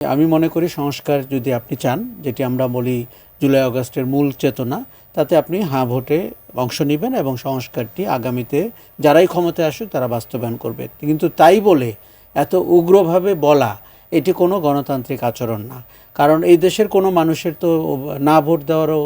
আমি মনে করি সংস্কার যদি আপনি চান, যেটি আমরা বলি জুলাই আগস্টের মূল চেতনা, তাতে আপনি হ্যাঁ ভোটে অংশ নেবেন এবং সংস্কারটি আগামীতে যারাই ক্ষমতায় আসুক তারা বাস্তবায়ন করবে। কিন্তু তাই বলে এত উগ্রভাবে বলা এটি কোনো গণতান্ত্রিক আচরণ না। কারণ এই দেশের কোনো মানুষের তো না ভোট দেওয়ারও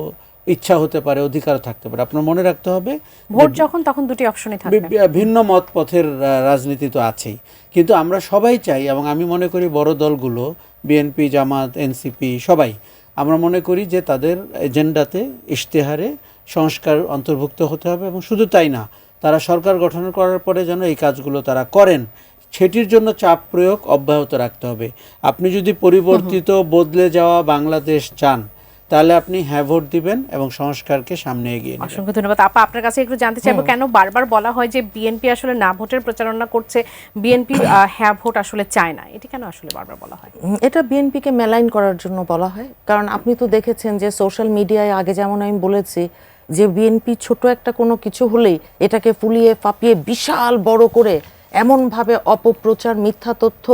ইচ্ছা হতে পারে, অধিকার থাকতে পারে। আপনার মনে রাখতে হবে ভোট যখন তখন দুটি অপশনই থাকবে। ভিন্ন মত পথের রাজনীতি তো আছেই, কিন্তু আমরা সবাই চাই, এবং আমি মনে করি বড় দলগুলো বিএনপি, জামাত, এনসিপি সবাই আমরা মনে করি যে তাদের এজেন্ডাতে, ইশতেহারে সংস্কার অন্তর্ভুক্ত হতে হবে। এবং শুধু তাই না, তারা সরকার গঠন করার পরে যেন এই কাজগুলো তারা করেন, সেটির জন্য চাপ প্রয়োগ অব্যাহত রাখতে হবে। আপনি যদি পরিবর্তিত বদলে যাওয়া বাংলাদেশ চান, তাহলে আপনি হ্যাঁ ভোট দিবেন এবং সংস্কারকে সামনে এগিয়ে নেবেন। অসংখ্য ধন্যবাদ আপা। আপনার কাছে একটু জানতে চাইবো, কেন বারবার বলা হয় যে বিএনপি আসলে না ভোটের প্রচারণা করছে, বিএনপি হ্যাঁ ভোট আসলে চায় না, এটি কেন আসলে বারবার বলা হয়? এটা বিএনপিকে মেলাইন করার জন্য বলা হয়। কারণ আপনি তো দেখেছেন যে সোশ্যাল মিডিয়ায় আগে যেমন আমি বলেছি যে বিএনপি ছোট একটা কোনো কিছু হলেই এটাকে ফুলিয়ে ফাঁপিয়ে বিশাল বড় করে এমনভাবে অপপ্রচার, মিথ্যা তথ্য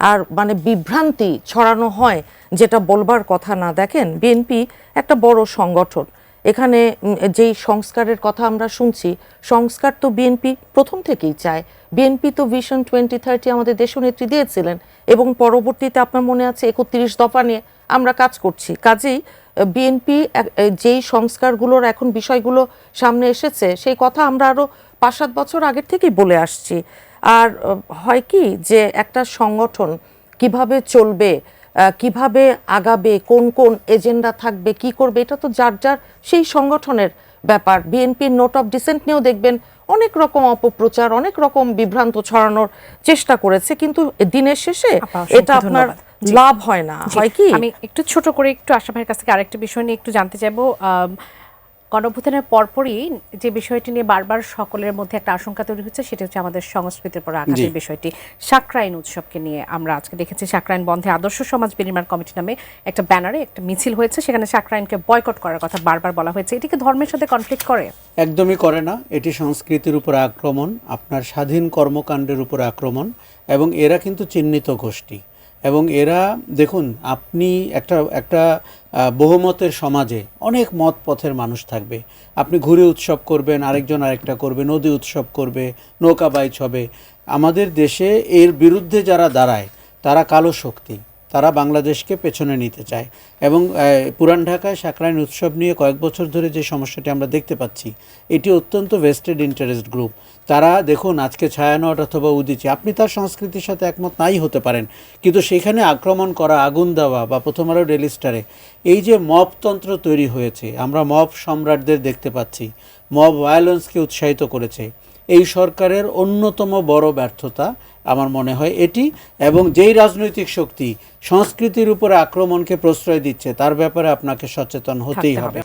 আর মানে বিভ্রান্তি ছড়ানো হয় যেটা বলবার কথা না। দেখেন, বিএনপি একটা বড় সংগঠন, এখানে যেই সংস্কারের কথা আমরা শুনছি, সংস্কার তো বিএনপি প্রথম থেকেই চায়। বিএনপি তো ভিশন 2030 আমাদের দেশনেত্রী দিয়েছিলেন এবং পরবর্তীতে আপনার মনে আছে 31 দফা নিয়ে আমরা কাজ করছি। কাজেই বিএনপি যেই সংস্কারগুলোর এখন বিষয়গুলো সামনে এসেছে, সেই কথা আমরা আরও 5-7 বছর আগের থেকেই বলে আসছি। আর হয় কি যে একটা সংগঠন কিভাবে চলবে, কিভাবে আগাবে, কোন কোন এজেন্ডা থাকবে, কি করবে, এটা তো যার যার সেই সংগঠনের ব্যাপার। বিএনপির নোট অফ ডিসেন্ট নিয়েও দেখবেন অনেক রকম অপপ্রচার, অনেক রকম বিভ্রান্ত ছড়ানোর চেষ্টা করেছে, কিন্তু দিনের শেষে এটা আপনার লাভ হয় না। হয় কি, আমি একটু ছোট করে একটু আশা ভাইয়ের কাছ থেকে আরেকটা বিষয় নিয়ে একটু জানতে চাইবো। গণঅভ্যুত্থানের পরপরই যে বিষয়টি নিয়ে বারবার সকলের মধ্যে একটা আশঙ্কা তৈরি হচ্ছে, সেটা হচ্ছে আমাদের সংস্কৃতির পর আঘাতের বিষয়টি। সাকরাইন উৎসবকে নিয়ে আমরা আজকে দেখেছি সাকরাইন বন্ধে আদর্শ সমাজ বিনির্মাণ কমিটি নামে একটা ব্যানারে একটা মিছিল হয়েছে, সেখানে সাকরাইনকে বয়কট করার কথা বারবার বলা হয়েছে। এটি কি ধর্মের সাথে কনফ্লিক্ট করে? একদমই করে না। এটি সংস্কৃতির উপর আক্রমণ, আপনার স্বাধীন কর্মকাণ্ডের উপর আক্রমণ, এবং এরা কিন্তু চিহ্নিত গোষ্ঠী। এবং এরা দেখুন, আপনি একটা বহুমতের সমাজে অনেক মত পথের মানুষ থাকবে। আপনি ঘুরে উৎসব করবেন, আরেকজন আরেকটা করবে, নদী উৎসব করবে, নৌকা বাইচ হবে। আমাদের দেশে এর বিরুদ্ধে যারা দাঁড়ায় তারা কালো শক্তি, তারা বাংলাদেশকে পেছনে নিতে চায়। এবং পুরান ঢাকায় সাকরাইন উৎসব নিয়ে কয়েক বছর ধরে যে সমস্যাটি আমরা দেখতে পাচ্ছি, এটি অত্যন্ত ভেস্টেড ইন্টারেস্ট গ্রুপ। তারা দেখুন, আজকে ছায়ানট অথবা উদিচি, আপনি তার সংস্কৃতির সাথে একমত নাই হতে পারেন, কিন্তু সেখানে আক্রমণ করা, আগুন দেওয়া, বা প্রথম আলো ডেইলি স্টারে এই যে মবতন্ত্র তৈরি হয়েছে, আমরা মব সম্রাটদের দেখতে পাচ্ছি, মব ভায়োলেন্সকে উৎসাহিত করেছে। এই সরকারের অন্যতম বড় ব্যর্থতা আমার মনে হয় এটি। এবং যেই রাজনৈতিক শক্তি সংস্কৃতির উপরে আক্রমণকে প্রশ্রয় দিচ্ছে, তার ব্যাপারে আপনাকে সচেতন হতেই হবে।